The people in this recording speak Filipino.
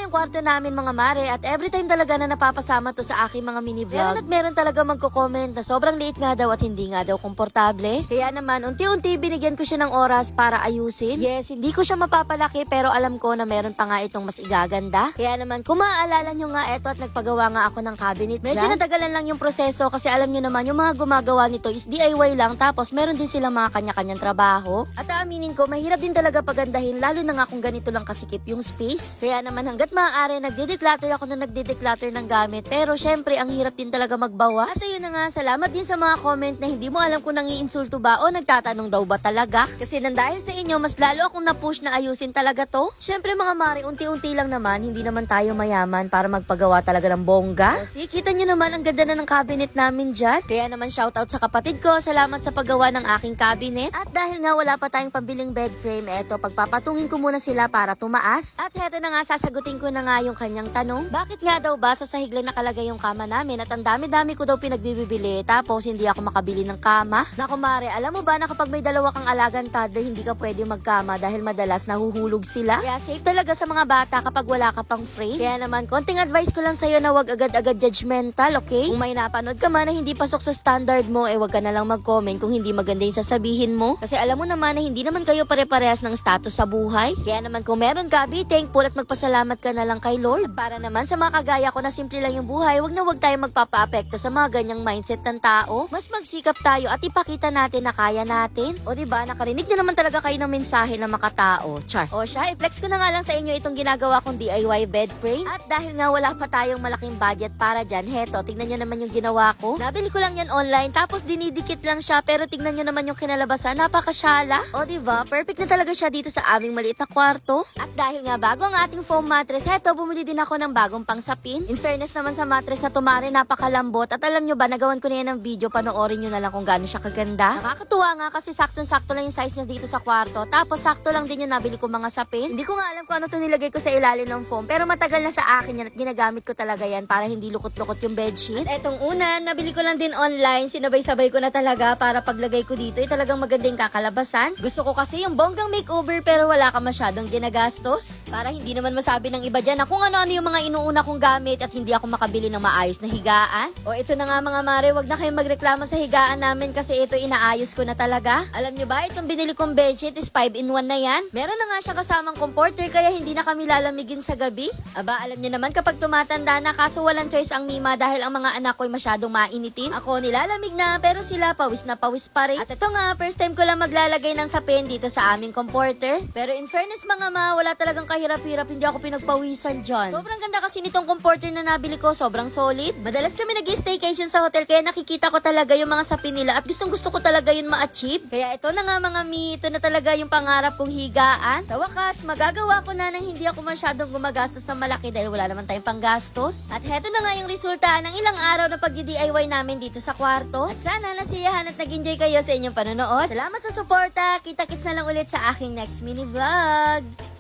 yung kwarto namin mga mare at every time talaga na napapasama to sa aking mga mini vlog. Meron talaga magko-comment na sobrang liit nga daw at hindi nga daw komportable. Kaya naman unti-unti binigyan ko siya ng oras para ayusin. Yes, hindi ko siya mapapalaki pero alam ko na meron pa nga itong mas igaganda. Kaya naman kung maaalala nyo nga eto at nagpagawa nga ako ng cabinet dyan. Medyo natagalan lang yung proseso kasi alam nyo naman yung mga gumagawa nito is DIY lang tapos meron din silang mga kanya-kanyang trabaho. At aaminin ko, mahirap din talaga pagandahin lalo na nga kung ganito lang kasikip yung space. Kaya naman hanggat maaari nagde-declutter ako na nagde-declutter ng gamit pero syempre ang hirap din talaga magbawas. At ayun na nga, salamat din sa mga comment na hindi mo alam kung nangiinsulto ba o nagtatanong daw ba talaga. Kasi nang dahil sa inyo, mas lalo akong na-push na ayusin talaga to. Syempre mga mare, unti-unti lang naman, hindi naman tayo mayaman para magpagawa talaga ng bongga. O see, kita nyo naman ang ganda na ng cabinet namin dyan. Kaya naman shoutout sa kapatid ko, salamat sa paggawa ng aking cabinet. At dahil nga wala pa tayong pambiling bed frame, eto pagpapatungin ko muna sila para tumaas. At heto na nga, sasagutin ko na nga yung kanyang tanong. Bakit nga daw ba sa sahig lang nakalagay yung kama namin at ang dami-dami ko daw pinagbibili tapos hindi ako makabili ng kama? Naku mare, alam mo ba na kapag may dalawa kang alagang toddler, hindi ka pwede magkama dahil madalas nahuhulog sila? Kaya safe talaga sa mga bata kapag wala ka pang frame. Kaya naman, konting advice ko lang sa'yo na wag agad-agad judgmental, okay? Kung may napanood ka man na hindi pasok sa standard mo, wag ka na lang mag-comment kung hindi maganda yung sasabihin mo. Kasi alam mo naman na hindi naman kayo pare-parehas ng status sa buhay. Kaya naman kung meron ka, be thankful at magpasalamat ka na lang kay Lord. At para naman sa mga kagaya ko na simple lang yung buhay, wag na wag tayo magpapa-apekto sa mga ganyang mindset ng tao. Mas magsikap tayo at ipakita natin na kaya natin. O diba, nakarinig na naman talaga kayo ng mensahe ng makatao. Char. O siya, i-flex ko na nga lang sa inyo itong ginagawa kong DIY bed frame. At dahil nga wala pa tayong malaking budget para dyan, heto, tignan nyo naman yung ginawa ko. Nabili ko lang yan online, tapos dinidikit lang siya, pero tignan nyo naman yung kinalabasan, napakasyala. O diba, perfect na talaga siya dito sa aming maliit na kwarto. At dahil nga bago ang ating foam mattress, heto, bumili din ako ng bagong pangsapin. In fairness naman sa mattress na tumari, napakalambot. At alam nyo ba, nagawan ko na yan ng video, panoorin nyo na lang kung gaano siya kaganda. Nakakatuwa nga kasi saktong-sakto lang yung size niya dito sa kwarto. Tapos sakto lang din yung nabili ko mga sapin. Hindi ko nga alam kung ano to nilagay ko sa ilalim ng foam, pero matagal na sa akin yan at ginagamit ko talaga yan para hindi lukot-lukot yung bedsheet. At etong una, nabili ko lang din online, sinabay-sabay ko na talaga para paglagay ko dito ay talagang maganda yung kakalabasan. Gusto ko kasi yung bonggang makeover pero wala ka masyadong ginagastos. Para hindi naman masabi ng iba dyan na kung ano-ano yung mga inuuna kong gamit at hindi ako makabili ng maayos na higaan. O ito na nga mga mare, wag na kayong magreklamo sa higaan namin kasi ito inaayos ko na talaga. Alam nyo ba, itong binili kong bedsheet is 5-in-1 na yan. Meron na nga siya kasamang comforter kaya hindi na kami lalamigin sa gabi. Aba, alam nyo naman kapag tumatanda na kaso walang choice ang Mima dahil ang mga anak ko ay masyadong mainitin. Ako nilalamig na pero sila pawis na pawis pa rin. At ito nga, first time ko lang maglalagay ng sapin dito sa aming comforter. Pero in fairness mga ma, wala talagang kahirap-hirap, hindi ako pinagpawisan dyan. Sobrang ganda kasi nitong comforter na nabili ko, sobrang solid. Madalas kami nag-staycation sa hotel kaya nakikita ko talaga yung mga sapin nila at gustong gusto ko talaga yun ma-achieve. Kaya ito na nga mga mi, ito na talaga yung pangarap kong higaan. Sa wakas, magagawa ko na nang hindi ako masyadong gumagastos ng malaki dahil wala naman tayong panggastos. At heto na nga yung resulta ng ilang araw na pag-DIY namin dito sa kwarto. At sana nasiyahan at nag-enjoy kayo sa inyong panonood. Salamat sa suporta. Kita-kits na lang ulit sa aking next mini vlog.